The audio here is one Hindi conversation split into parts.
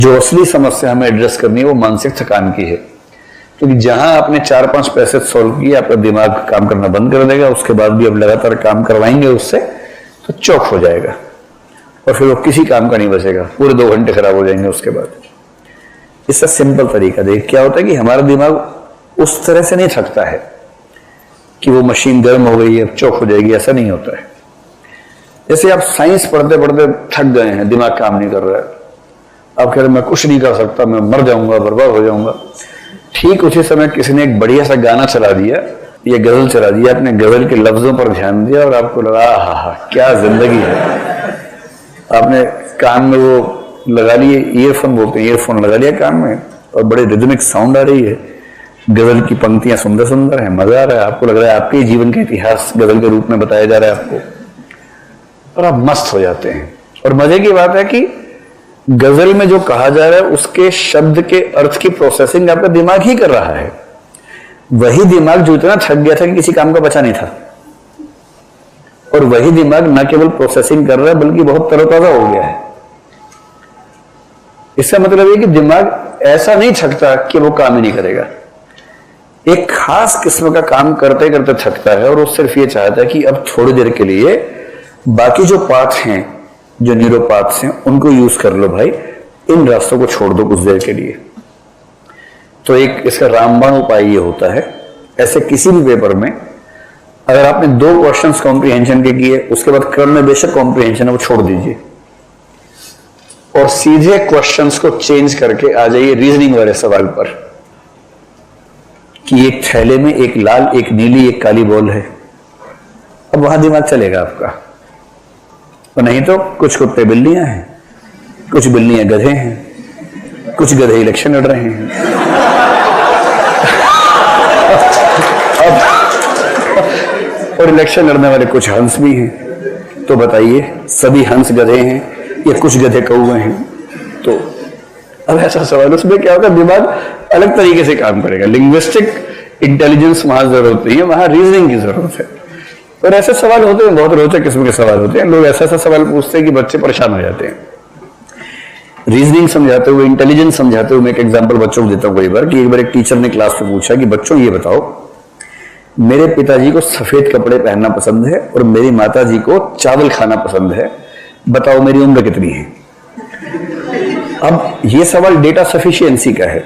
जो असली समस्या हमें एड्रेस करनी है वो मानसिक थकान की है, क्योंकि जहां आपने 4-5 पैसे सॉल्व किए आपका दिमाग काम करना बंद कर देगा। उसके बाद भी अब लगातार काम करवाएंगे उससे तो चौक हो जाएगा और फिर वो किसी काम का नहीं बचेगा, पूरे 2 घंटे खराब हो जाएंगे उसके बाद। इसका सिंपल तरीका देखिए क्या होता है कि हमारा दिमाग उस तरह से नहीं थकता है कि वो मशीन गर्म हो गई है अब चौक हो जाएगी, ऐसा नहीं होता है। जैसे आप साइंस पढ़ते पढ़ते थक गए हैं, दिमाग काम नहीं कर रहा है, आप कह रहे मैं कुछ नहीं कर सकता, मैं मर जाऊंगा, बर्बाद हो जाऊंगा। ठीक उसी समय किसी ने एक बढ़िया सा गाना चला दिया या गजल चला दिया, अपने गजल के लफ्जों पर ध्यान दिया और आपको लगा हा क्या जिंदगी है। आपने कान में वो लगा लिए, ईयरफोन बोलते हैं, ईयरफोन लगा लिया कान में और बड़े रिदमिक साउंड आ रही है, गजल की पंक्तियां सुंदर सुंदर है, मजा आ रहा है, आपको लग रहा है आपके जीवन का इतिहास गजल के रूप में बताया जा रहा है आपको, और आप मस्त हो जाते हैं। और मजे की बात है कि गजल में जो कहा जा रहा है उसके शब्द के अर्थ की प्रोसेसिंग आपका दिमाग ही कर रहा है। वही दिमाग जो इतना थक गया था कि किसी काम का बचा नहीं था, और वही दिमाग न केवल प्रोसेसिंग कर रहा है बल्कि बहुत तरोताजा हो गया है। इसका मतलब यह कि दिमाग ऐसा नहीं थकता कि वो काम ही नहीं करेगा, एक खास किस्म का काम करते करते थकता है और वो सिर्फ ये चाहता है कि अब थोड़ी देर के लिए बाकी जो पाथ हैं, जो न्यूरोपाथ्स हैं, उनको यूज कर लो भाई, इन रास्तों को छोड़ दो कुछ देर के लिए। तो एक इसका रामबाण उपाय ये होता है, ऐसे किसी भी पेपर में अगर आपने 2 क्वेश्चंस कॉम्प्रिहेंशन के किए, उसके बाद क्रम में बेशक कॉम्प्रिहेंशन है वो छोड़ दीजिए और सीधे क्वेश्चंस को चेंज करके आ जाइए रीजनिंग वाले सवाल पर कि एक थैले में एक लाल, एक नीली, एक काली बॉल है। अब वहां दिमाग चलेगा आपका, और नहीं तो कुछ कुत्ते बिल्लियां हैं, कुछ बिल्लियां गधे हैं, कुछ गधे इलेक्शन लड़ रहे हैं। और इलेक्शन लड़ने वाले कुछ हंस भी हैं। तो बताइए सभी हंस गधे हैं या कुछ गधे कौवे हैं? तो अब ऐसा सवाल, उसमें क्या होगा, दिमाग अलग तरीके से काम करेगा। लिंग्विस्टिक इंटेलिजेंस वहां जरूरत नहीं है, वहां रीजनिंग की जरूरत है। और ऐसे सवाल होते हैं, बहुत रोचक किस्म के सवाल होते हैं। लोग ऐसा सवाल पूछते हैं कि बच्चे परेशान हो जाते हैं। रीजनिंग समझाते हुए, इंटेलिजेंस समझाते हुए मैं एक एग्जांपल बच्चों को देता हूं कई बार कि एक बार एक टीचर ने क्लास में पूछा कि बच्चों ये बताओ, मेरे पिताजी को सफेद कपड़े पहनना पसंद है और मेरी माताजी को चावल खाना पसंद है, बताओ मेरी उम्र कितनी है? अब ये सवाल डेटा सफिशिएंसी का है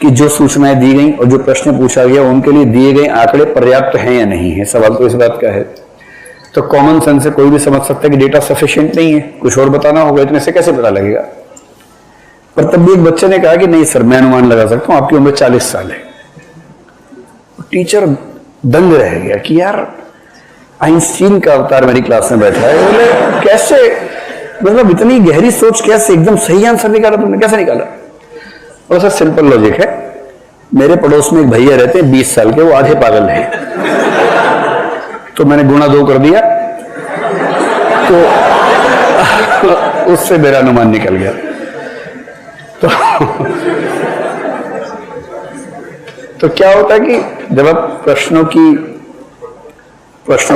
कि जो सूचनाएं दी गई और जो प्रश्न पूछा गया उनके लिए दिए गए आंकड़े पर्याप्त हैं या नहीं है। सवाल तो इस बात का है। तो कॉमन सेंस से कोई भी समझ सकता है कि डेटा सफिशिएंट नहीं है, कुछ और बताना होगा, इतने से कैसे पता लगेगा? पर तब भी एक बच्चे ने कहा कि नहीं सर, मैं अनुमान लगा सकता हूं, आपकी उम्र 40 साल है। टीचर दंग रह गया कि यार आइंस्टीन का अवतार मेरी क्लास में बैठा है, बोले कैसे, मतलब इतनी गहरी सोच कैसे, एकदम सही आंसर निकाला तुमने, कैसे निकाला? और सर सिंपल लॉजिक है, मेरे पड़ोस में एक भैया रहते हैं 20 साल के, वो आधे पागल हैं, तो मैंने गुणा 2 कर दिया तो उससे मेरा अनुमान निकल गया। तो क्या होता है कि जब आप प्रश्नों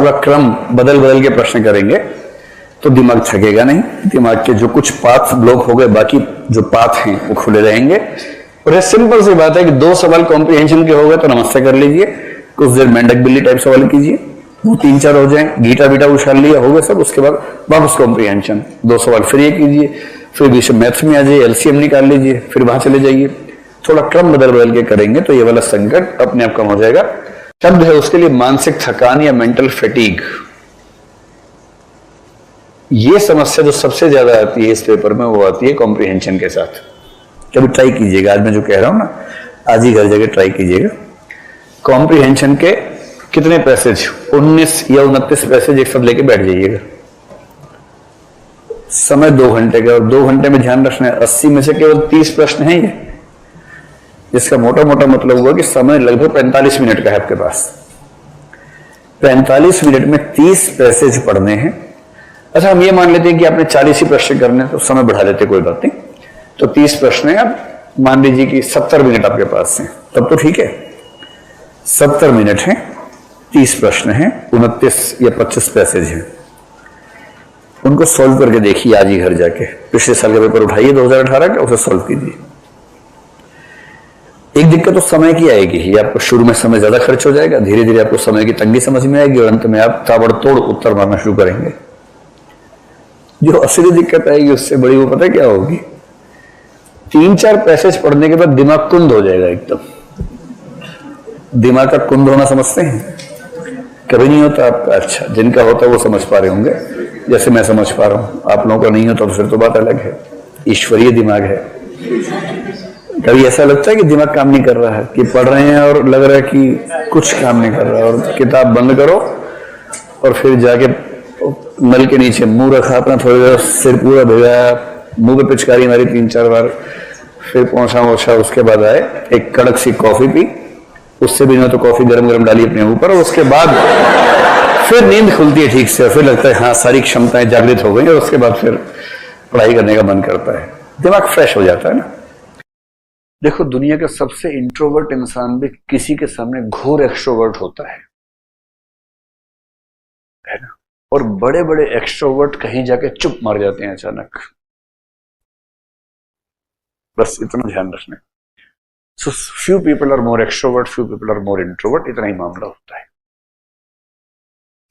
का क्रम बदल बदल के प्रश्न करेंगे तो दिमाग थकेगा नहीं, दिमाग के जो कुछ पाथ ब्लॉक हो गए बाकी जो पाथ हैं वो खुले रहेंगे। और ये सिंपल सी बात है कि 2 सवाल कॉम्प्रिहेंशन के हो गए तो नमस्ते कर लीजिए, कुछ देर मेंढक बिल्ली टाइप सवाल कीजिए, वो 3-4 हो जाए, गीटा बीटा उछाल लिया, हो गए सब, उसके बाद वापस कॉम्प्रिहेंशन, 2 सवाल फिर ये कीजिए, फिर बीच मैथ्स में आ जाइए, एलसीएम निकाल लीजिए, फिर वहां चले जाइए। थोड़ा क्रम बदल बदल के करेंगे तो ये वाला संकट अपने आप कम हो जाएगा। शब्द है उसके लिए मानसिक थकान या मेंटल फैटीग। ये समस्या जो सबसे ज्यादा आती है इस पेपर में वो आती है कॉम्प्रिहेंशन के साथ। कभी ट्राई कीजिएगा, आज मैं जो कह रहा हूं ना, आज ही घर जगह ट्राई कीजिएगा। कॉम्प्रिहेंशन के कितने पैसेज, 19 या 29 पैसेज एक साथ लेके बैठ जाइएगा। समय 2 घंटे का, और 2 घंटे में ध्यान रखना है 80 में से केवल 30 प्रश्न हैं ये, जिसका मोटा मोटा मतलब हुआ कि समय लगभग 45 मिनट का है आपके पास। 45 मिनट में 30 पैसेज पढ़ने हैं। अच्छा हम ये मान लेते हैं कि आपने 40 ही प्रश्न करने, तो समय बढ़ा लेते, कोई बात नहीं। तो 30 प्रश्न है, आप मान लीजिए कि 70 मिनट आपके पास हैं, तब तो ठीक है। 70 मिनट है, 30 प्रश्न हैं, 29 या 25 पैसेज हैं। उनको सॉल्व करके देखिए आज ही घर जाके। पिछले साल का पेपर उठाइए 2018 का, उसे सॉल्व कीजिए। एक दिक्कत तो समय की आएगी ही, आपको शुरू में समय ज्यादा खर्च हो जाएगा, धीरे धीरे आपको समय की तंगी समझ में आएगी और अंत में आप ताबड़तोड़ उत्तर मारना शुरू करेंगे। जो असली दिक्कत आएगी उससे बड़ी वो पता है क्या होगी? 3-4 पैसेज पढ़ने के बाद दिमाग कुंद हो जाएगा एकदम। दिमाग का कुंद होना समझते हैं? कभी नहीं होता आपका। अच्छा, जिनका होता है वो समझ पा रहे होंगे, जैसे मैं समझ पा रहा हूं। आप लोगों का नहीं होता तो फिर तो बात अलग है, ईश्वरीय दिमाग है। कभी ऐसा लगता है कि दिमाग काम नहीं कर रहा है, कि पढ़ रहे हैं और लग रहा है कि कुछ काम नहीं कर रहा, और किताब बंद करो और फिर जाके नल के नीचे मुंह रखा अपना, थोड़ी देर सिर पूरा भिगाया, मुंह पे पिचकारी मारी 3-4 बार, फिर पहुंचा, उसके बाद आए, एक कड़क सी कॉफी पी, उससे भी नहीं तो कॉफी गरम गरम डाली अपने ऊपर, और उसके बाद फिर नींद खुलती है ठीक से, और फिर लगता है हाँ सारी क्षमताएं जागृत हो गई, और उसके बाद फिर पढ़ाई करने का मन करता है, दिमाग फ्रेश हो जाता है ना। देखो, दुनिया का सबसे इंट्रोवर्ट इंसान भी किसी के सामने घोर एक्सट्रोवर्ट होता है ना। और बड़े बड़े एक्सट्रोवर्ट कहीं जाके चुप मार जाते हैं अचानक। बस इतना ध्यान रखना। So few people are more extrovert, few people are more introvert, इतना ही मामला होता है।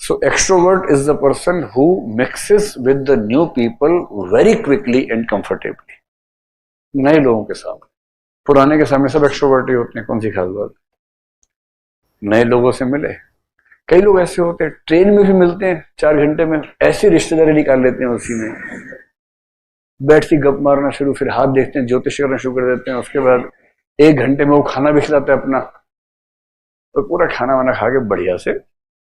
So extrovert is the person who mixes with the new people very quickly and comfortably. नए लोगों के सामने, पुराने के सामने सब एक्सट्रोवर्ट ही होते हैं, कौन सी खास बात। नए लोगों से मिले, कई लोग ऐसे होते हैं ट्रेन में भी मिलते हैं, 4 घंटे में ऐसी रिश्तेदारी निकाल लेते हैं, उसी में बैठ के गप मारना शुरू, फिर हाथ देखते हैं, ज्योतिष करना शुरू कर देते हैं, उसके बाद 1 घंटे में वो खाना भी खिलाता है अपना, और पूरा खाना वाना खा के बढ़िया से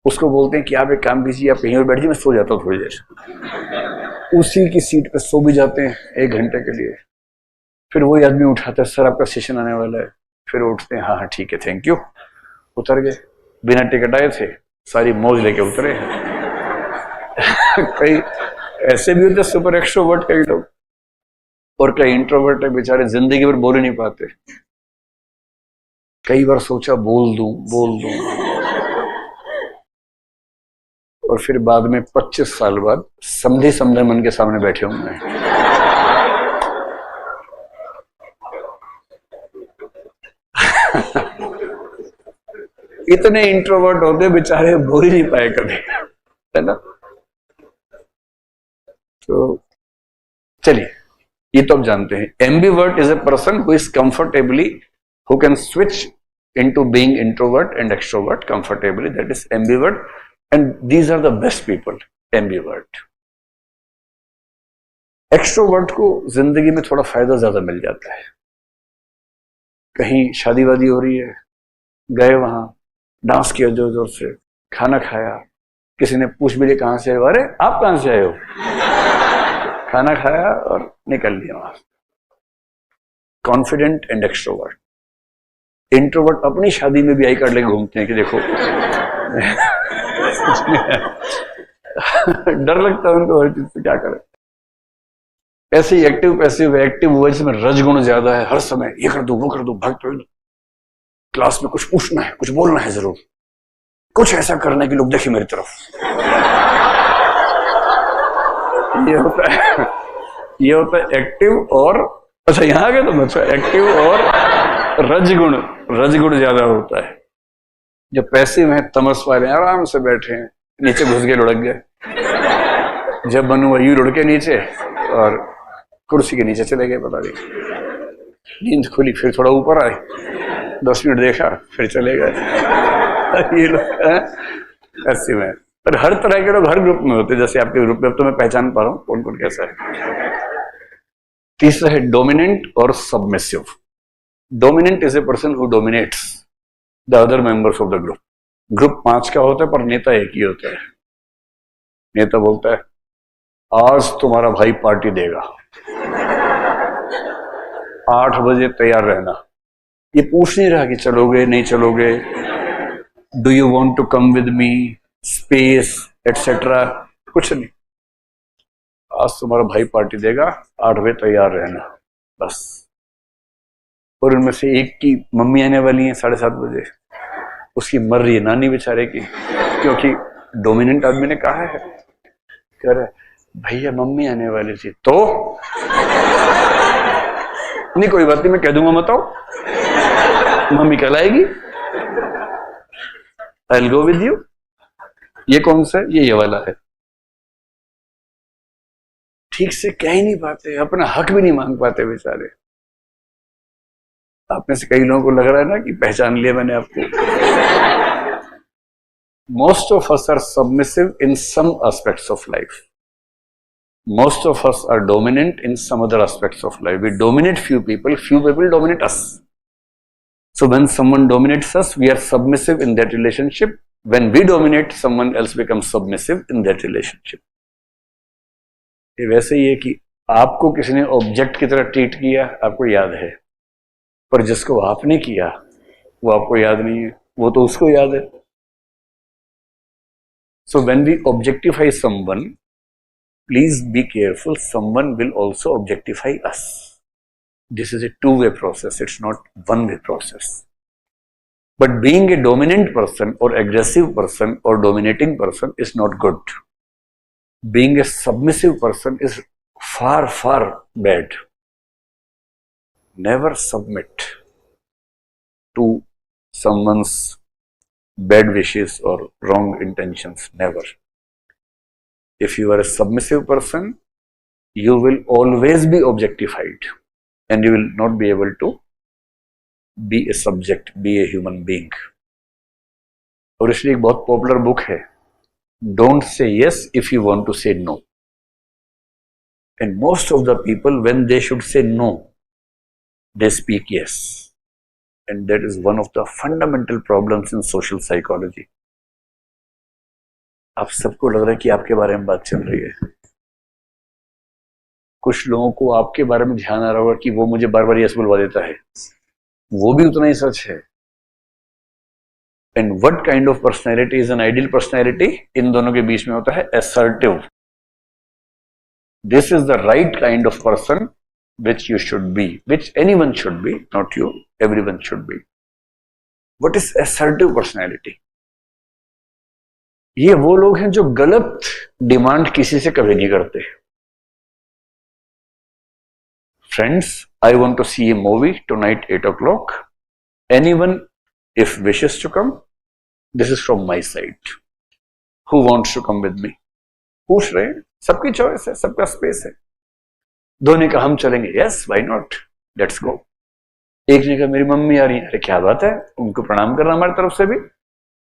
उसको बोलते हैं कि आप एक काम कीजिए, आप कहीं और बैठिए, मैं सो जाता हूँ थोड़ी देर। उसी की सीट पे सो भी जाते हैं 1 घंटे के लिए। फिर वही आदमी उठाता है, सर आपका सेशन आने वाला है। फिर उठते हैं, हाँ हाँ ठीक है थैंक यू, उतर गए, बिना टिकट आए थे, सारी मौज लेके उतरे हैं। कई ऐसे भी होते सुपर एक्सट्रोवर्ट कई लोग, और कई इंट्रोवर्ट है, बेचारे जिंदगी भर बोल ही नहीं पाते। कई बार सोचा बोल दूं, और फिर बाद में 25 साल बाद समझे मन के सामने बैठे हुए हैं। इतने इंट्रोवर्ट होते बेचारे, बोल ही नहीं पाए कभी, है ना। तो चलिए, ये तो आप जानते हैं। Ambivert is a person who is comfortably, who can switch into being introvert and extrovert comfortably, that is ambivert, and these are the best people, ambivert. Extrovert को जिंदगी में थोड़ा फायदा ज्यादा मिल जाता है। कहीं शादी वादी हो रही है, गए वहां, डांस किया जोर जोर से, खाना खाया, किसी ने पूछ भी लिया कहां से आए हो, अरे आप कहां से आए हो, खाना खाया और निकल लिया वहां। Confident and extrovert. इंट्रोवर्ट अपनी शादी में भी आई कार्ड लेके घूमते हैं कि देखो डर लगता है उनको हर चीज से, क्या करें। ऐसे ही एक्टिव पैसिव, एक्टिव वो जिसमें रजगुण ज्यादा है, हर समय ये कर दो वो कर दो, भाग क्लास में कुछ पूछना है, कुछ बोलना है, जरूर कुछ ऐसा करना है कि लोग देखें मेरी तरफ। ये होता है एक्टिव और, अच्छा यहाँ गए तो अच्छा, एक्टिव और रजगुण ज्यादा होता है। जो पैसिव हैं, तमस वाले, आराम से बैठे हैं, नीचे घुस गए, लुढ़क गए। जब बनू यूं लुढ़के नीचे और कुर्सी के नीचे चले गए, पता नहीं। नींद खुली, फिर थोड़ा ऊपर आए, 10 मिनट देखा, फिर चले गए। ये लोग ऐसे में, पर हर तरह के लोग हर ग्रुप में होते हैं, जैसे आपके ग्रुप में। अब तो मैं पहचान पा रहा हूँ कौन कौन कैसा है। तीसरा है डोमिनेंट और submissive. Dominant is a person who dominates the other members of the group. Group 5 का होता है पर नेता एक ही होता है। नेता बोलता है आज तुम्हारा भाई पार्टी देगा, 8 बजे तैयार रहना। ये पूछ नहीं रहा कि चलोगे नहीं चलोगे, do you want to come with me, space etcetera, कुछ नहीं। आज तुम्हारा भाई पार्टी देगा, 8 बजे तैयार रहना, बस। और उनमें से एक की मम्मी आने वाली है 7:30 बजे, उसकी मर रही है नानी बेचारे की, क्योंकि डोमिनेंट आदमी ने कहा है, कह रहा है भैया मम्मी आने वाली थी तो नहीं, कोई बात नहीं, मैं कह दूंगा मत आओ, मम्मी कल आएगी, I will go with you. ये कौन सा है? ये वाला है। ठीक से कह ही नहीं पाते, अपना हक भी नहीं मांग पाते बेचारे। आप में से कई लोगों को लग रहा है ना कि पहचान लिया मैंने आपको। Most of us are submissive in some aspects of life. Most of us are dominant in some other aspects of life. We dominate few people dominate us. So when someone dominates us, we are submissive in that relationship. When we dominate, someone else becomes submissive in that relationship. ये वैसे ही है कि आपको किसी ने ऑब्जेक्ट की तरह ट्रीट किया, आपको याद है, पर जिसको आपने किया वो आपको याद नहीं है, वो तो उसको याद है. So when we objectify someone, please be careful, someone will also objectify us. This is a two-way process, it's not one-way process. But being a dominant person or aggressive person or dominating person is not good. Being a submissive person is far, far bad. Never submit to someone's bad wishes or wrong intentions, never. If you are a submissive person, you will always be objectified and you will not be able to be a subject, be a human being. और इसलिए एक बहुत पॉपुलर बुक है, Don't say yes if you want to say no. And most of the people, when they should say no, they speak yes. And that is one of the fundamental problems in social psychology. आप सबको लग रहा है कि आपके बारे में बात चल रही है. कुछ लोगों को आपके बारे में ध्यान आ रहा होगा कि वो मुझे बार बार यस बुलवा देता है, वो भी उतना ही सच है. And what kind of personality is an ideal personality? इन दोनों के बीच में होता है assertive. This is the right kind of person which you should be, which anyone should be, not you, everyone should be. What is assertive personality? ये वो लोग हैं जो गलत डिमांड किसी से कभी नहीं करते. Friends, I want to see a movie tonight 8 o'clock. Anyone if wishes to come, this is from my side. Who wants to come with me? पूछ रहे हैं, सबकी चॉइस है, सबका स्पेस है. दो ने कहा हम चलेंगे, yes why not, let's go. एक ने कहा मेरी मम्मी आ रही है, अरे क्या बात है, उनको प्रणाम करना हमारी तरफ से भी,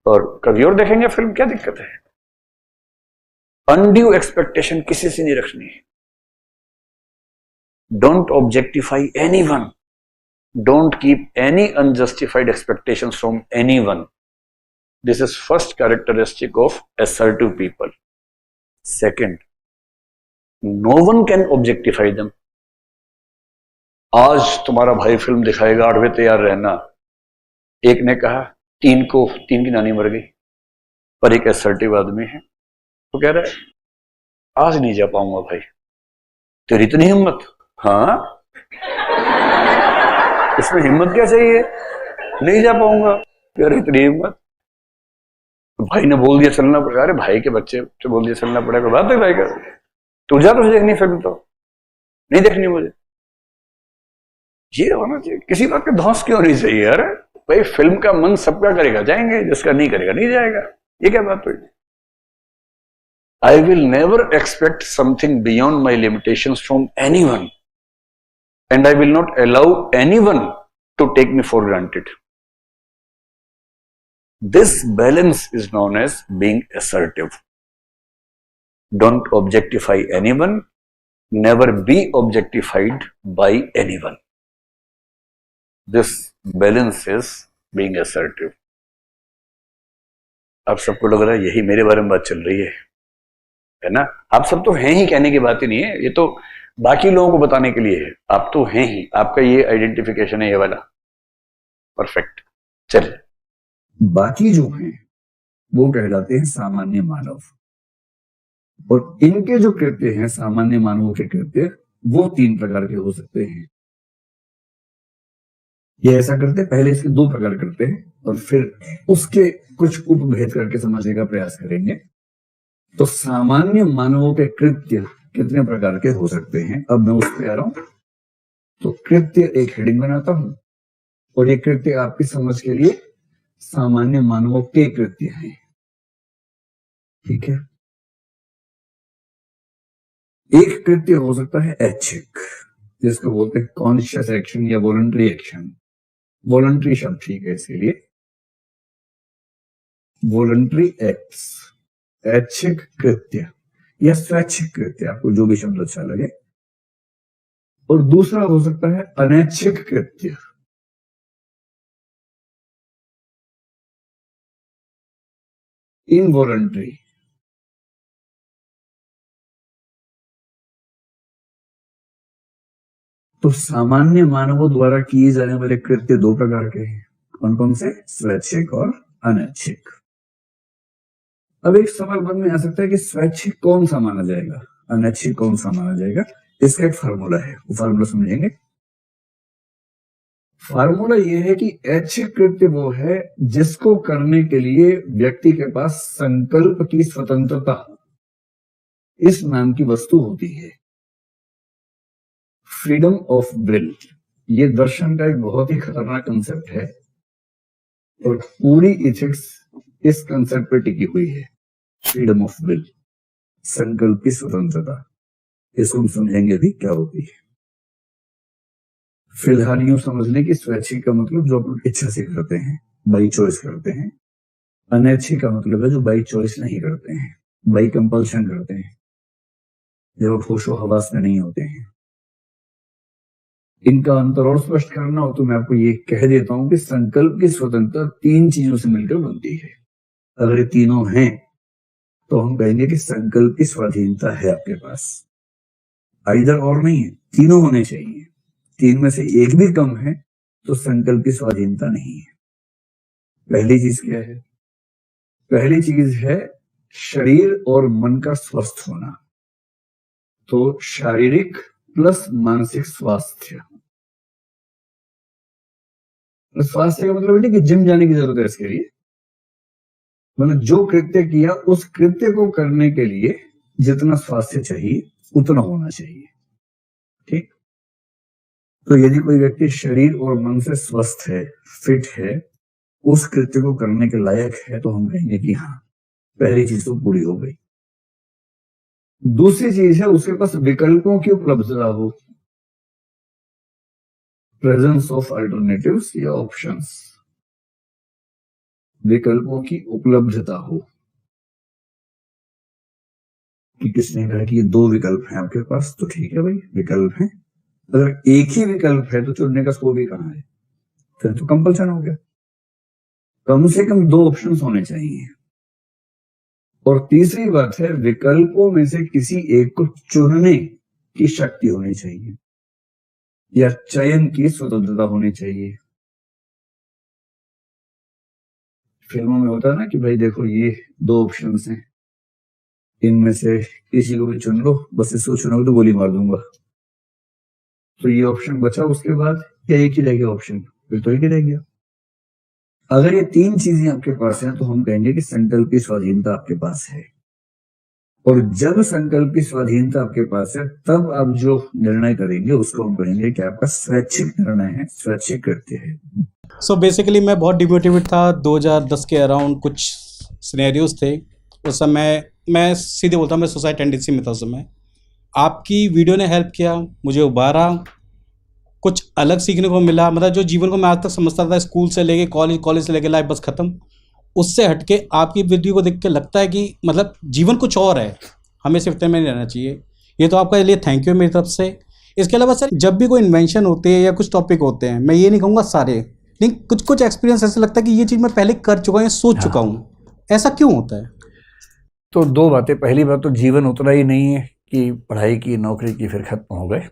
और कभी और देखेंगे फिल्म, क्या दिक्कत है. अनड्यू एक्सपेक्टेशन किसी से नहीं रखनी है. Don't objectify anyone, don't keep any unjustified expectations from anyone. This is first characteristic of assertive people. Second, no one can objectify them. आज तुम्हारा भाई फिल्म दिखाएगा, 8 बजे तैयार रहना. एक ने कहा, तीन की नानी मर गई, पर एक असर्टिव आदमी है, तो कह रहा है आज नहीं जा पाऊंगा भाई. तेरी इतनी हिम्मत? हाँ, इसमें हिम्मत क्या चाहिए, नहीं जा पाऊंगा, यार इतनी हिम्मत. तो भाई ने बोल दिया चलना पड़ेगा. अरे भाई के बच्चे से बोल दिया चलना पड़ेगा, बात है भाई का, तू जा, तुझे देखनी फिल्म तो नहीं देखनी मुझे. ये होना चाहिए. किसी बात का धौंस क्यों नहीं चाहिए यार. भाई फिल्म का मन सबका करेगा, जाएंगे, जिसका नहीं करेगा नहीं जाएगा. ये क्या बात हुई? I will never expect something beyond my limitations from anyone, and I will not allow anyone to take me for granted. This balance is known as being assertive. Don't objectify anyone, never be objectified by anyone. This balance is being assertive. आप सबको लग रहा है यही मेरे बारे में बात चल रही है ना? आप सब तो हैं ही, कहने की बात ही नहीं है, ये तो बाकी लोगों को बताने के लिए है. आप तो हैं ही, आपका ये आइडेंटिफिकेशन है, ये वाला. परफेक्ट. चलिए, बाकी जो हैं वो कहलाते हैं सामान्य मानव, और इनके जो कृत्य हैं, सामान्य मानवों के कृत्य, वो 3 प्रकार के हो सकते हैं. ये ऐसा करते, पहले इसके 2 प्रकार करते हैं और फिर उसके कुछ उपभेद करके समझने का प्रयास करेंगे. तो सामान्य मानवों के कृत्य कितने प्रकार के हो सकते हैं, अब मैं उस पे आ रहा हूं। तो कृत्य एक हेडिंग बनाता हूं, और ये कृत्य आपकी समझ के लिए सामान्य मानवों के कृत्य हैं, ठीक है। एक कृत्य हो सकता है ऐच्छिक, जिसको बोलते हैं कॉन्शियस एक्शन या वॉलंटरी एक्शन। वॉलंटरी शब्द ठीक है इसके लिए, वॉलंटरी एक्ट्स, ऐच्छिक कृत्य या स्वैच्छिक कृत्य, आपको जो भी शब्द अच्छा लगे। और दूसरा हो सकता है अनैच्छिक कृत्य। इनवॉलंटरी, तो सामान्य मानवों द्वारा किए जाने वाले कृत्य दो प्रकार के हैं। कौन कौन से? स्वैच्छिक और अनैच्छिक। अब एक सवाल मन में आ सकता है कि स्वैच्छिक कौन सा माना जाएगा, अनैच्छिक कौन सा माना जाएगा। इसका एक फार्मूला है, वो फार्मूला समझेंगे। फार्मूला ये है कि ऐच्छिक कृत्य वो है जिसको करने के लिए व्यक्ति के पास संकल्प की स्वतंत्रता इस नाम की वस्तु होती है, फ्रीडम ऑफ विल। ये दर्शन का एक बहुत ही खतरनाक कंसेप्ट है, और पूरी इथिक्स इस कंसेप्ट पर टिकी हुई है, फ्रीडम ऑफ विल, संकल्प की स्वतंत्रता। इसको हम समझेंगे भी क्या होती है। फिलहाल यूं समझ लें कि स्वैच्छिक का मतलब जो अपनी इच्छा से करते हैं, बाई चॉइस करते हैं। अनैच्छिक का मतलब है जो बाई चॉइस नहीं करते हैं, बाई कंपल्शन करते हैं, जब होशो हवास में नहीं होते हैं। इनका अंतर और स्पष्ट करना हो तो मैं आपको ये कह देता हूं कि संकल्प की स्वतंत्रता तीन चीजों से मिलकर बनती है। अगर ये तीनों हैं तो हम कहेंगे कि संकल्प की स्वाधीनता है आपके पास। इधर और नहीं है, तीनों होने चाहिए। तीन में से एक भी कम है तो संकल्प की स्वाधीनता नहीं है। पहली चीज क्या है? पहली चीज है शरीर और मन का स्वस्थ होना। तो शारीरिक प्लस मानसिक स्वास्थ्य। स्वास्थ्य का मतलब है कि जिम जाने की जरूरत है इसके लिए, मतलब जो कृत्य किया उस कृत्य को करने के लिए जितना स्वास्थ्य चाहिए उतना होना चाहिए, ठीक। तो यदि कोई व्यक्ति शरीर और मन से स्वस्थ है, फिट है, उस कृत्य को करने के लायक है, तो हम कहेंगे कि हाँ, पहली चीज तो पूरी हो गई। दूसरी चीज है उसके पास विकल्पों की उपलब्धता हो, प्रेजेंस ऑफ अल्टरनेटिव्स या ऑप्शंस, विकल्पों की उपलब्धता हो। कि किसने कहा कि ये दो विकल्प हैं आपके पास, तो ठीक है भाई, विकल्प हैं। अगर एक ही विकल्प है तो चुनने का स्कोप ही कहां है, फिर तो कंपल्सन हो गया। कम से कम दो ऑप्शंस होने चाहिए। और तीसरी बात है विकल्पों में से किसी एक को चुनने की शक्ति होनी चाहिए या चयन की स्वतंत्रता होनी चाहिए। फिल्मों में होता है ना कि भाई देखो ये दो ऑप्शंस हैं, इनमें से किसी को भी चुन लो, बस इसको चुनोगे तो गोली मार दूंगा। तो ये ऑप्शन बचा, उसके बाद क्या एक ही रह गया ऑप्शन, फिर तो एक ही रह गया। अगर ये तीन चीजें आपके पास हैं तो हम कहेंगे कि संकल्प की स्वाधीनता आपके पास है। और जब संकल्प की स्वाधीनता आपके पास है तब आप जो निर्णय करेंगे उसको हम कहेंगे कि आपका स्वैच्छिक निर्णय है, स्वैच्छिक कृत्य है। सो बेसिकली मैं बहुत डिमोटिवेट था 2010 के अराउंड। कुछ सिनेरियोज थे उस समय, मैं सीधे बोलता हूँ, मैं सुसाइड टेंडेंसी में था उस समय। आपकी वीडियो ने हेल्प किया, मुझे उबारा, कुछ अलग सीखने को मिला। मतलब जो जीवन को मैं आज तक समझता था स्कूल से लेके कॉलेज, कॉलेज से लेके लाइफ बस ख़त्म, उससे हटके आपकी वीडियो को देख के लगता है कि मतलब जीवन कुछ और है, हमें सिर्फ इतने में नहीं रहना चाहिए। ये तो आपका लिए थैंक यू मेरी तरफ से। इसके अलावा सर जब भी कोई इन्वेंशन होते हैं या कुछ टॉपिक होते हैं, मैं ये नहीं कहूँगा सारे, लेकिन कुछ कुछ एक्सपीरियंस ऐसा लगता है कि ये चीज़ मैं पहले कर चुका हूँ या सोच चुका हूँ। ऐसा क्यों होता है? तो दो बातें। पहली बात तो जीवन उतना ही नहीं है कि पढ़ाई की, नौकरी की, फिर खत्म हो गए।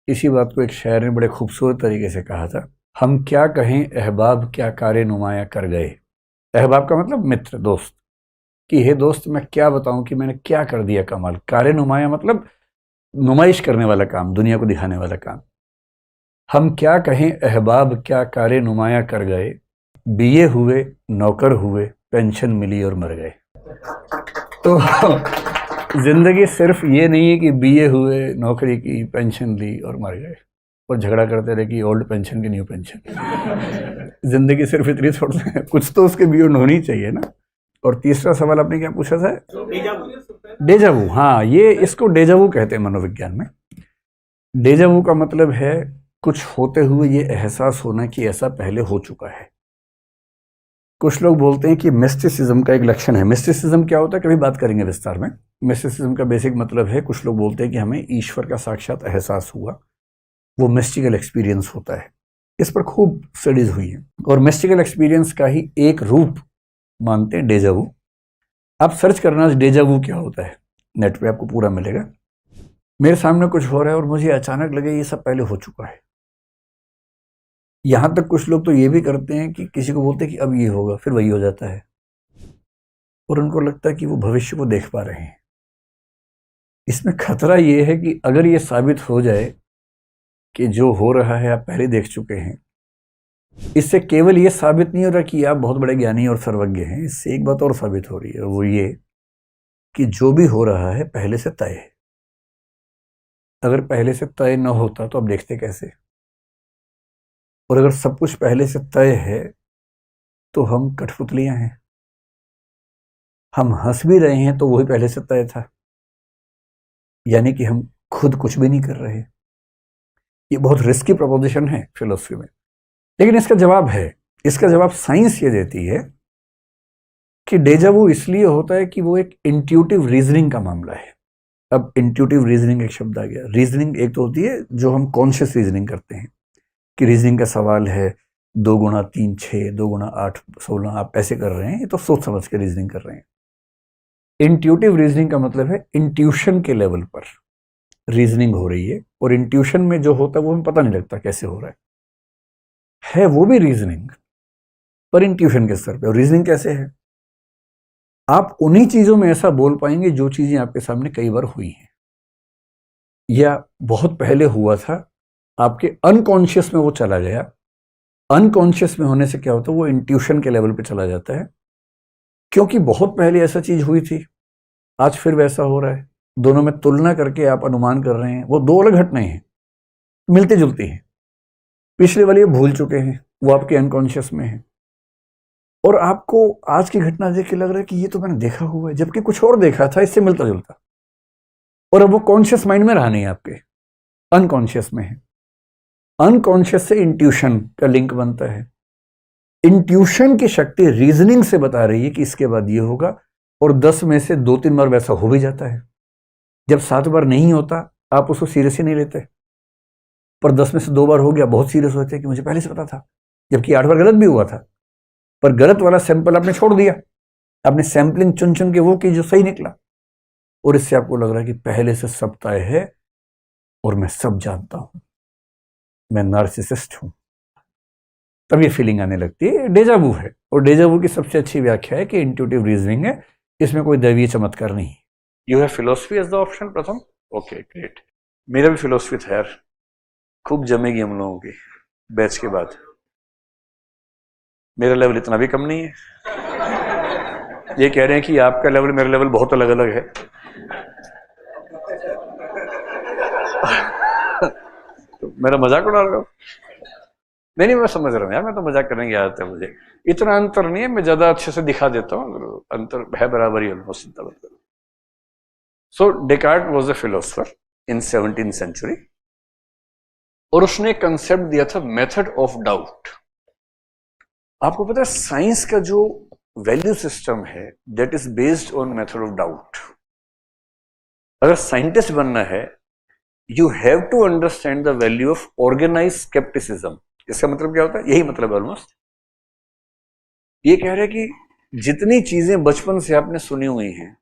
इसी बात को एक शायर ने बड़े खूबसूरत तरीके से कहा था, हम क्या कहें अहबाब क्या कार्य नुमाया कर गए। अहबाब का मतलब मित्र, दोस्त, कि हे दोस्त मैं क्या बताऊं कि मैंने क्या कर दिया कमाल। कार्य नुमाया मतलब नुमाइश करने वाला काम, दुनिया को दिखाने वाला काम। हम क्या कहें अहबाब क्या कार्य नुमाया कर गए, बीए हुए, नौकर हुए, पेंशन मिली और मर गए। तो जिंदगी सिर्फ ये नहीं है कि बीए हुए, नौकरी की, पेंशन ली और मर गए और झगड़ा करते रहे कि ओल्ड पेंशन की न्यू पेंशन। जिंदगी सिर्फ इतनी थोड़ी है, कुछ तो उसके बियॉन्ड होनी चाहिए ना। और तीसरा सवाल आपने क्या पूछा था? डेजावू। हाँ, ये इसको डेजावू कहते हैं मनोविज्ञान में। डेजावू का मतलब है कुछ होते हुए ये एहसास होना कि ऐसा पहले हो चुका है। कुछ लोग बोलते हैं कि मिस्टिसिज्म का एक लक्षण है। मिस्टिसिज्म क्या होता है, कभी बात करेंगे विस्तार में। मिस्टिसिज्म का बेसिक मतलब है, कुछ लोग बोलते हैं कि हमें ईश्वर का साक्षात एहसास हुआ, वो मिस्टिकल एक्सपीरियंस होता है। इस पर खूब स्टडीज हुई है और मिस्टिकल एक्सपीरियंस का ही एक रूप मानते हैं डेजावू। आप सर्च करना डेजावू क्या होता है, नेट पे आपको पूरा मिलेगा। मेरे सामने कुछ हो रहा है और मुझे अचानक लगे ये सब पहले हो चुका है। यहां तक कुछ लोग तो ये भी करते हैं कि किसी को बोलते हैं कि अब ये होगा, फिर वही हो जाता है और उनको लगता है कि वो भविष्य को देख पा रहे हैं। इसमें खतरा ये है कि अगर ये साबित हो जाए कि जो हो रहा है आप पहले देख चुके हैं, इससे केवल ये साबित नहीं हो रहा कि आप बहुत बड़े ज्ञानी और सर्वज्ञ हैं, इससे एक बात और साबित हो रही है, वो ये कि जो भी हो रहा है पहले से तय है। अगर पहले से तय न होता तो आप देखते कैसे? और अगर सब कुछ पहले से तय है तो हम कठपुतलियां हैं। हम हंस भी रहे हैं तो वही पहले से तय था, यानी कि हम खुद कुछ भी नहीं कर रहे। ये बहुत रिस्की प्रोपोजिशन है फिलोसफी में, लेकिन इसका जवाब है। इसका जवाब साइंस ये देती है कि डेजावू इसलिए होता है कि वो एक इंट्यूटिव रीजनिंग का मामला है। अब इंट्यूटिव रीजनिंग एक शब्द आ गया। रीजनिंग एक तो होती है जो हम कॉन्शियस रीजनिंग करते हैं कि रीजनिंग का सवाल है 2 गुणा 3 6, 2 गुणा 8 16, आप ऐसे कर रहे हैं, ये तो सोच समझ के रीजनिंग कर रहे हैं। इंट्यूटिव रीजनिंग का मतलब है इंट्यूशन के लेवल पर रीजनिंग हो रही है, और इंट्यूशन में जो होता है वो हमें पता नहीं लगता कैसे हो रहा है वो भी रीजनिंग, पर इंट्यूशन के स्तर पे। और रीजनिंग कैसे है? आप उन्हीं चीजों में ऐसा बोल पाएंगे जो चीजें आपके सामने कई बार हुई हैं या बहुत पहले हुआ था, आपके अनकॉन्शियस में वो चला गया। अनकॉन्शियस में होने से क्या होता है, वो इंट्यूशन के लेवल पे चला जाता है, क्योंकि बहुत पहले ऐसा चीज हुई थी, आज फिर वैसा हो रहा है। दोनों में तुलना करके आप अनुमान कर रहे हैं, वो दो अलग घटनाएं हैं, मिलती जुलती हैं। पिछले वाली भूल चुके हैं, वो आपके अनकॉन्शियस में है, और आपको आज की घटना देख के लग रहा है कि ये तो मैंने देखा हुआ है, जबकि कुछ और देखा था इससे मिलता जुलता, और अब वो कॉन्शियस माइंड में रहा नहीं, आपके अनकॉन्शियस में है। अनकॉन्शियस से इंट्यूशन का लिंक बनता है। इंट्यूशन की शक्ति रीजनिंग से बता रही है कि इसके बाद ये होगा, और 10 में से 2-3 बार वैसा हो भी जाता है। जब 7 बार नहीं होता आप उसको सीरियस ही नहीं लेते, पर 10 में से 2 बार हो गया, बहुत सीरियस होते हैं कि मुझे पहले से पता था, जबकि 8 बार गलत भी हुआ था, पर गलत वाला सैंपल आपने छोड़ दिया, आपने सैंपलिंग चुन चुन के वो की जो सही निकला, और इससे आपको लग रहा है कि पहले से सब तय है और मैं सब जानता हूं, मैं नार्सिसिस्ट हूं। तब ये फीलिंग आने लगती है, डेजावू है। और डेजावू की सबसे अच्छी व्याख्या है कि इंट्यूटिव रीजनिंग है, इसमें कोई दैवीय चमत्कार नहीं। You have philosophy as the option प्रथम। Okay great. मेरा भी फिलोसफी था यार, खूब जमेगी हम लोगों की बैच के बाद। मेरा लेवल इतना भी कम नहीं है। ये कह रहे हैं कि आपका लेवल मेरा लेवल बहुत अलग अलग है। तो मेरा मजाक उड़ा रहा हूं? नहीं, मैं समझ रहा हूँ यार, मैं तो मजाक करने की आदत है मुझे। इतना अंतर नहीं है, मैं ज्यादा अच्छे से दिखा देता हूँ, अंतर है बराबर ही almost. So Descartes was a philosopher in 17th century, और उसने कंसेप्ट दिया था मेथड ऑफ डाउट। आपको पता है साइंस का जो वैल्यू सिस्टम है that is based on method of doubt. अगर साइंटिस्ट बनना है, you have to understand the value of organise scepticism. इसका मतलब क्या होता है? यही मतलब है ऑलमोस्ट। ये कह रहे हैं कि जितनी चीजें बचपन से आपने सुनी हुई हैं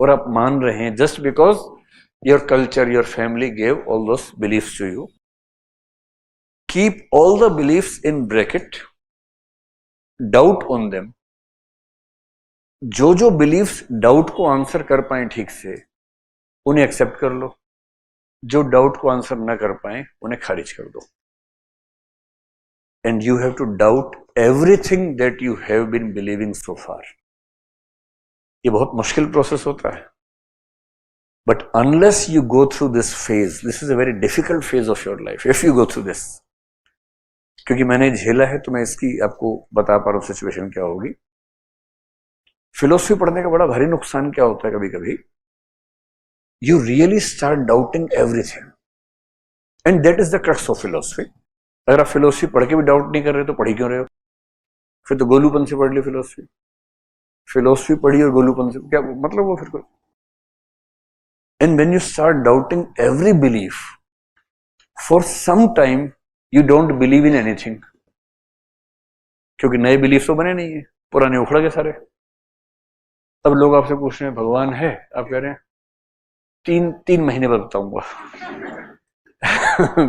और आप मान रहे हैं just because your culture, your family gave all those beliefs to you, keep all the beliefs in bracket, doubt on them. जो जो बिलीफ्स डाउट को आंसर कर पाए ठीक से, उन्हें एक्सेप्ट कर लो। जो डाउट को आंसर ना कर पाए, उन्हें खारिज कर दो। And you have to doubt everything that you have been believing so far. ये बहुत मुश्किल प्रोसेस होता है, But unless you go through this phase, this is a very difficult phase of your life, if you go through this. क्योंकि मैंने झेला है तो मैं इसकी आपको बता पा रहा हूं सिचुएशन क्या होगी. फिलोसफी पढ़ने का बड़ा भारी नुकसान क्या होता है कभी कभी, you really start doubting everything, and that is the crux of philosophy. अगर आप फिलोसफी पढ़ के भी डाउट नहीं कर रहे तो पढ़ी क्यों रहे हो? फिर तो गोलूपन से पढ़ ली फिलोसफी. फिलोसफी पढ़ी और गोलूपन से क्या मतलब वो फिर कोई. And when you start doubting every belief, for some time you don't believe in anything. क्योंकि नए बिलीफ तो बने नहीं है, पुराने उखड़ गए सारे. तब लोग आपसे पूछ रहे हैं भगवान है, आप कह रहे हैं तीन महीने बाद बताऊंगा.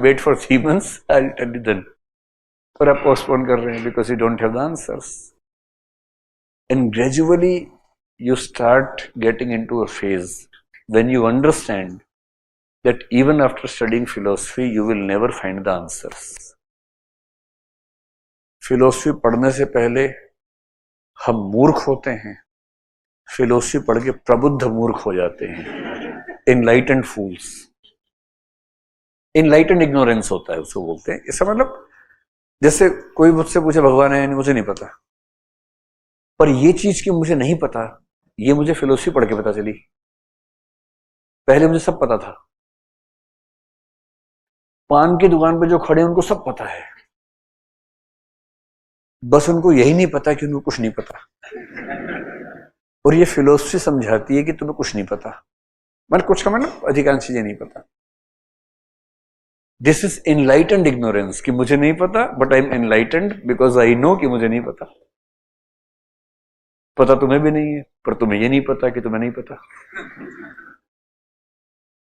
Wait for 3 months, I'll tell you then. पर आप पोस्टपोन कर रहे हैं because you don't have the answers. And gradually you start getting into a phase when you understand that even after studying philosophy, you will never find the answers. Philosophy पढ़ने से पहले हम मूर्ख होते हैं, फिलोसफी पढ़ के प्रबुद्ध मूर्ख हो जाते हैं. Enlightened fools. Enlightened ignorance होता है उसको बोलते हैं. इसका मतलब जैसे कोई मुझसे पूछे भगवान है, मुझे नहीं पता, पर ये चीज की मुझे नहीं पता, ये मुझे फिलोसफी पढ़ के पता चली. पहले मुझे सब पता था. पान की दुकान पे जो खड़े हैं उनको सब पता है, बस उनको यही नहीं पता कि उनको कुछ नहीं पता. और ये फिलोसफी समझाती है कि तुम्हें कुछ नहीं पता. मतलब कुछ का मतलब अधिकांश चीजें नहीं पता. दिस इज एनलाइटेंड इग्नोरेंस कि मुझे नहीं पता, but I am enlightened because I know कि मुझे नहीं पता. पता तुम्हें भी नहीं है, पर तुम्हें ये नहीं पता कि तुम्हें नहीं पता,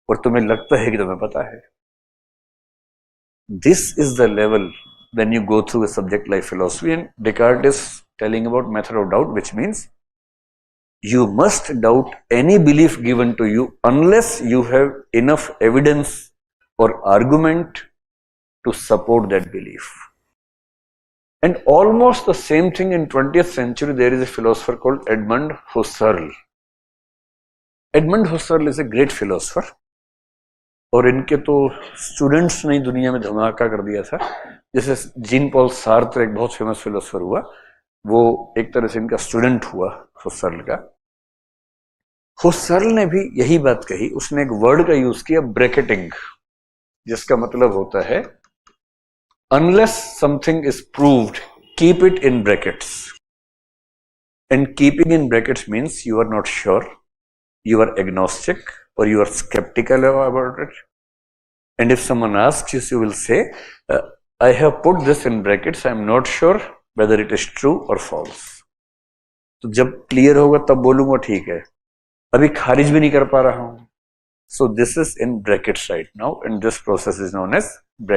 और तुम्हें लगता है कि तुम्हें पता है. This is the level when you go through a subject like philosophy, and Descartes is telling about method of doubt, which means you must doubt any belief given to you unless you have enough evidence or argument to support that belief. And almost the same thing in 20th century, there is a philosopher called Edmund Husserl. Edmund Husserl is a great philosopher, और इनके तो स्टूडेंट्स ने दुनिया में धमाका कर दिया था. जैसे जीन पॉल सार्त्र एक बहुत फेमस फिलोसोफर हुआ, वो एक तरह से इनका स्टूडेंट हुआ हुसर्ल का. हुसर्ल ने भी यही बात कही. उसने एक वर्ड का यूज किया, ब्रैकेटिंग, जिसका मतलब होता है unless something is proved keep it in brackets. And keeping in brackets means you are not sure, you are agnostic, or you are skeptical about it. And if someone asks you, you will say, I have put this in brackets, I am not sure whether it is true or false. तो जब क्लियर होगा तब बोलूंगा ठीक है, अभी खारिज भी नहीं कर पा रहा हूं. So this is in brackets right now, and this process is known as